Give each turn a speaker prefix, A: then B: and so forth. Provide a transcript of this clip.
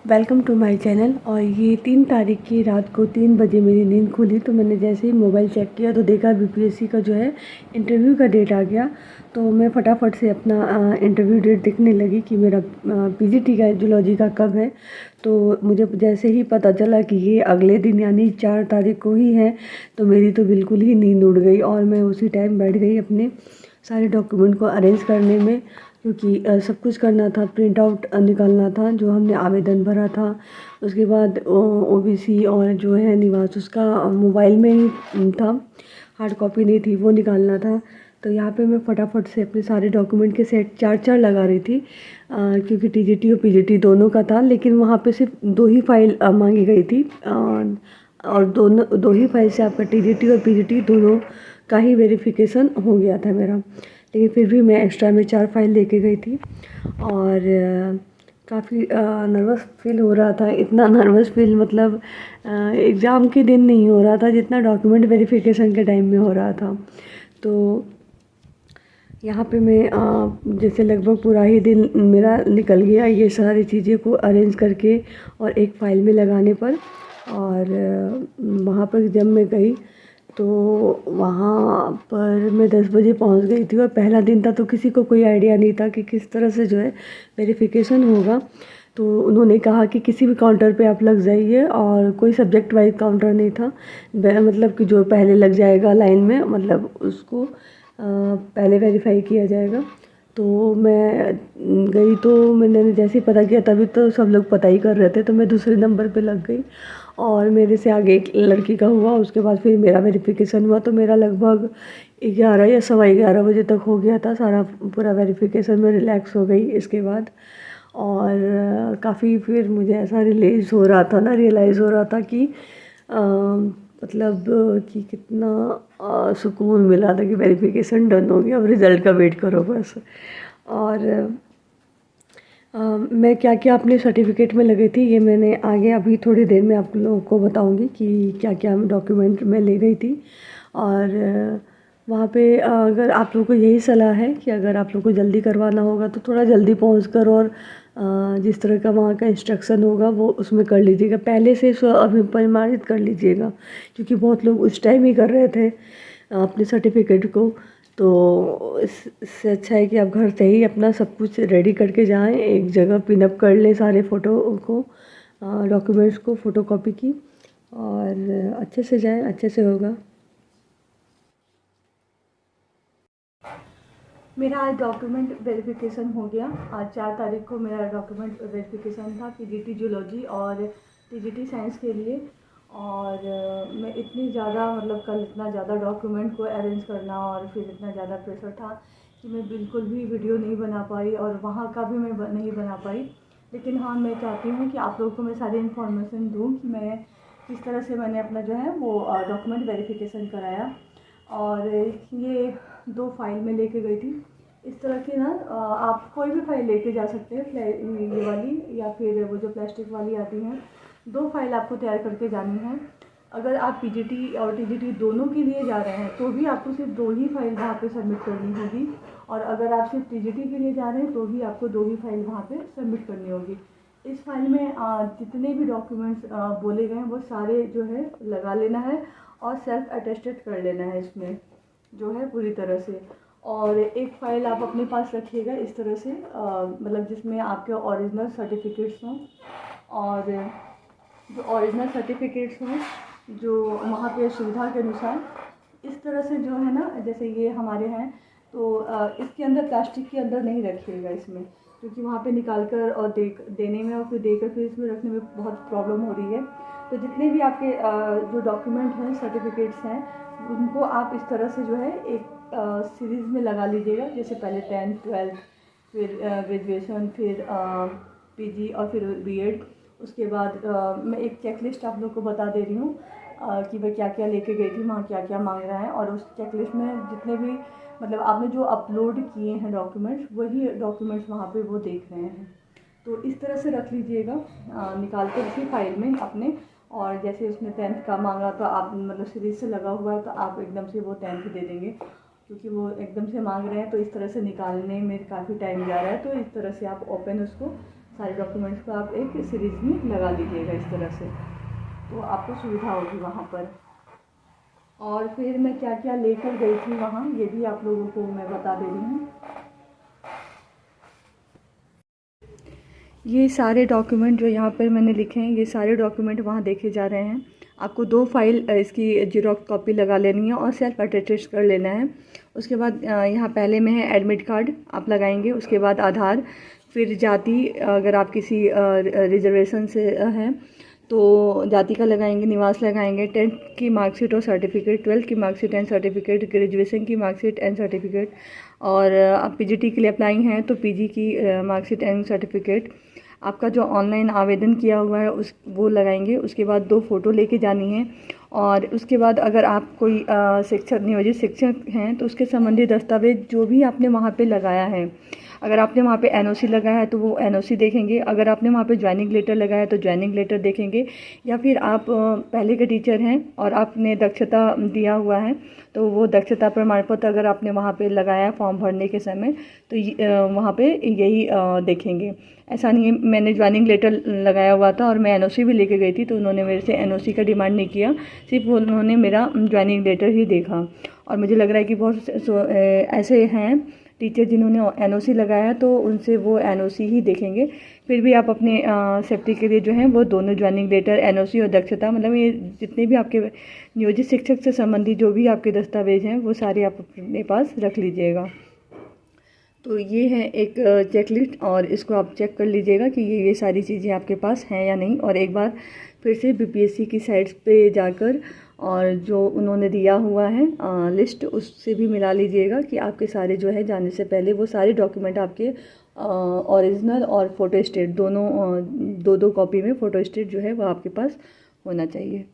A: Welcome to my channel. और ये 3 तारीख की रात को 3 बजे मेरी नींद खुली, तो मैंने जैसे ही मोबाइल चेक किया तो देखा बीपीएससी का जो है इंटरव्यू का डेट आ गया। तो मैं फटाफट से अपना इंटरव्यू डेट देखने लगी कि मेरा पीजीटी का जूलॉजी का कब है। तो मुझे जैसे ही पता चला कि ये अगले दिन यानी 4 तारीख को ही है, तो मेरी तो बिल्कुल ही नींद उड़ गई और मैं उसी टाइम बैठ गई अपने सारे डॉक्यूमेंट को अरेंज करने में, क्योंकि सब कुछ करना था। प्रिंट आउट निकालना था जो हमने आवेदन भरा था, उसके बाद ओबीसी और जो है निवास उसका मोबाइल में ही था, हार्ड कॉपी नहीं थी, वो निकालना था। तो यहाँ पे मैं फटाफट से अपने सारे डॉक्यूमेंट के सेट 4-4 लगा रही थी, क्योंकि टीजीटी और पीजीटी दोनों का था। लेकिन वहाँ पे सिर्फ 2 ही फाइल मांगी गई थी, और दोनों 2 ही फाइल से आपका टीजीटी और पीजीटी दोनों का ही वेरिफिकेशन हो गया था मेरा। लेकिन फिर भी मैं एक्स्ट्रा में 4 फाइल लेके गई थी और काफ़ी नर्वस फील हो रहा था। इतना नर्वस फील मतलब एग्ज़ाम के दिन नहीं हो रहा था जितना डॉक्यूमेंट वेरिफिकेशन के टाइम में हो रहा था। तो यहाँ पे मैं जैसे लगभग पूरा ही दिन मेरा निकल गया ये सारी चीज़ें को अरेंज करके और एक फ़ाइल में लगाने पर। और वहाँ पर जब मैं गई तो वहाँ पर मैं 10 बजे पहुँच गई थी और पहला दिन था, तो किसी को कोई आइडिया नहीं था कि किस तरह से जो है वेरिफिकेशन होगा। तो उन्होंने कहा कि किसी भी काउंटर पे आप लग जाइए, और कोई सब्जेक्ट वाइज काउंटर नहीं था, मतलब कि जो पहले लग जाएगा लाइन में मतलब उसको पहले वेरीफाई किया जाएगा। तो मैं गई, तो मैंने जैसे ही पता किया तभी तो सब लोग पता ही कर रहे थे, तो मैं दूसरे नंबर पे लग गई और मेरे से आगे एक लड़की का हुआ। उसके बाद फिर मेरा वेरिफिकेशन हुआ, तो मेरा लगभग 11 या 11:15 बजे तक हो गया था सारा पूरा वेरिफिकेशन। मैं रिलैक्स हो गई इसके बाद, और काफ़ी फिर मुझे ऐसा रियलाइज़ हो रहा था कि मतलब कि कितना सुकून मिला था कि वेरिफिकेशन डन हो गया, अब रिज़ल्ट का वेट करो बस। और मैं क्या क्या अपने सर्टिफिकेट में लगी थी ये मैंने आगे अभी थोड़ी देर में आप लोगों को बताऊंगी कि क्या क्या डॉक्यूमेंट मैं ले गई थी। और वहाँ पे अगर आप लोगों को यही सलाह है कि अगर आप लोगों को जल्दी करवाना होगा तो थोड़ा जल्दी पहुँच कर, और जिस तरह का वहाँ का इंस्ट्रक्शन होगा वो उसमें कर लीजिएगा, पहले से प्रमाणित कर लीजिएगा, क्योंकि बहुत लोग उस टाइम ही कर रहे थे अपने सर्टिफिकेट को। तो इससे अच्छा है कि आप घर से ही अपना सब कुछ रेडी करके जाएं, एक जगह पिनअप कर लें सारे फ़ोटो को, डॉक्यूमेंट्स को फ़ोटोकॉपी की, और अच्छे से जाएं, अच्छे से होगा। मेरा आज डॉक्यूमेंट वेरिफिकेशन हो गया। आज 4 तारीख को मेरा डॉक्यूमेंट वेरिफिकेशन था पीजीटी जूलॉजी और टीजीटी साइंस के लिए। और मैं इतनी ज़्यादा मतलब कल इतना ज़्यादा डॉक्यूमेंट को अरेंज करना और फिर इतना ज़्यादा प्रेशर था कि मैं बिल्कुल भी वीडियो नहीं बना पाई, और वहाँ का भी मैं नहीं बना पाई। लेकिन हाँ, मैं चाहती हूँ कि आप लोगों को मैं सारी इन्फॉर्मेशन दूँ कि मैं किस तरह से मैंने अपना जो है वो डॉक्यूमेंट वेरिफिकेशन कराया। और ये 2 फाइल में लेके गई थी। इस तरह की ना आप कोई भी फाइल लेके जा सकते हैं, ये वाली या फिर वो जो प्लास्टिक वाली आती हैं। 2 फाइल आपको तैयार करके जानी है। अगर आप पीजीटी और टीजीटी दोनों के लिए जा रहे हैं तो भी आपको सिर्फ 2 ही फाइल वहाँ पे सबमिट करनी होगी, और अगर आप सिर्फ टीजीटी के लिए जा रहे हैं तो भी आपको 2 ही फाइल वहाँ पे सबमिट करनी होगी। इस फाइल में जितने भी डॉक्यूमेंट्स बोले गए हैं वो सारे जो है लगा लेना है, और सेल्फ अटेस्टेड कर लेना है इसमें जो है पूरी तरह से। और एक फ़ाइल आप अपने पास रखिएगा इस तरह से, मतलब जिसमें आपके ओरिजिनल सर्टिफिकेट्स हों, और जो ओरिजिनल सर्टिफिकेट्स हों जो वहाँ पे सुविधा के अनुसार। इस तरह से जो है ना, जैसे ये हमारे हैं तो इसके अंदर प्लास्टिक के अंदर नहीं रखिएगा इसमें, क्योंकि वहाँ पे निकाल कर और देने में और फिर देकर फिर इसमें रखने में बहुत प्रॉब्लम हो रही है। तो जितने भी आपके जो डॉक्यूमेंट हैं, सर्टिफिकेट्स हैं, उनको आप इस तरह से जो है एक सीरीज़ में लगा लीजिएगा, जैसे पहले 10th 12th, फिर ग्रेजुएशन, फिर पीजी और फिर बीएड। उसके बाद मैं एक चेकलिस्ट आप लोग को बता दे रही हूँ कि मैं क्या क्या लेके गई थी, वहाँ क्या क्या मांग रहा है। और उस चेकलिस्ट में जितने भी मतलब आपने जो अपलोड किए हैं डॉक्यूमेंट्स, वही डॉक्यूमेंट्स वहाँ पे वो देख रहे हैं। तो इस तरह से रख लीजिएगा निकाल कर इसी फाइल में अपने,
B: और जैसे उसने 10th का मांगा तो आप मतलब सीरीज से लगा हुआ है तो आप एकदम से वो 10th दे देंगे, क्योंकि वो एकदम से मांग रहे हैं तो इस तरह से निकालने में काफ़ी टाइम जा रहा है। तो इस तरह से आप ओपन उसको सारे डॉक्यूमेंट्स को आप एक सीरीज में लगा लीजिएगा इस तरह से, तो आपको सुविधा होगी वहाँ पर। और फिर मैं क्या क्या लेकर गई थी वहाँ, ये भी आप लोगों को मैं बता दे रही हूँ। ये सारे डॉक्यूमेंट जो यहाँ पर मैंने लिखे हैं, ये सारे डॉक्यूमेंट वहाँ देखे जा रहे हैं। आपको 2 फाइल इसकी जीरोक्स कॉपी लगा लेनी है और सेल्फ अटेस्टेड कर लेना है। उसके बाद यहाँ पहले में है एडमिट कार्ड आप लगाएंगे, उसके बाद आधार, फिर जाति, अगर आप किसी रिजर्वेशन से हैं तो जाति का लगाएंगे, निवास लगाएंगे, 10th की मार्कशीट और सर्टिफिकेट, 12th की मार्कशीट एंड सर्टिफिकेट, ग्रेजुएशन की मार्कशीट एंड सर्टिफिकेट, और आप पीजीटी के लिए अप्लाई हैं तो पीजी की मार्कशीट एंड सर्टिफिकेट, आपका जो ऑनलाइन आवेदन किया हुआ है उस वो लगाएंगे। उसके बाद 2 फ़ोटो लेके जानी है, और उसके बाद अगर आप कोई शिक्षक, नियोजित शिक्षक हैं तो उसके संबंधी दस्तावेज जो भी आपने वहाँ पे लगाया है, अगर आपने वहाँ पे एनओसी लगाया है तो वो एनओसी देखेंगे, अगर आपने वहाँ पे ज्वाइनिंग लेटर लगाया है तो ज्वाइनिंग लेटर देखेंगे, या फिर आप पहले के टीचर हैं और आपने दक्षता दिया हुआ है तो वो दक्षता प्रमाण पत्र अगर आपने वहाँ पे लगाया है फॉर्म भरने के समय तो वहाँ पे यही देखेंगे। ऐसा नहीं है, मैंने ज्वाइनिंग लेटर लगाया हुआ था और मैं एनओसी भी लेके गई थी तो उन्होंने मेरे से एनओसी का डिमांड नहीं किया, सिर्फ उन्होंने मेरा ज्वाइनिंग लेटर ही देखा। और मुझे लग रहा है कि बहुत ऐसे हैं टीचर जिन्होंने एनओसी लगाया है तो उनसे वो एनओसी ही देखेंगे। फिर भी आप अपने सेफ्टी के लिए जो है वो दोनों ज्वाइनिंग लेटर, एनओसी और दक्षता, मतलब ये जितने भी आपके नियोजित शिक्षक से संबंधित जो भी आपके दस्तावेज हैं वो सारे आप अपने पास रख लीजिएगा। तो ये है एक चेकलिस्ट, और इसको आप चेक कर लीजिएगा कि ये सारी चीज़ें आपके पास हैं या नहीं। और एक बार फिर से बीपीएससी की साइट्स पे जाकर और जो उन्होंने दिया हुआ है लिस्ट, उससे भी मिला लीजिएगा कि आपके सारे जो है जाने से पहले वो सारे डॉक्यूमेंट आपके ओरिजिनल और फ़ोटो स्टेट दोनों 2-2 कॉपी में फ़ोटो स्टेट जो है वो आपके पास होना चाहिए।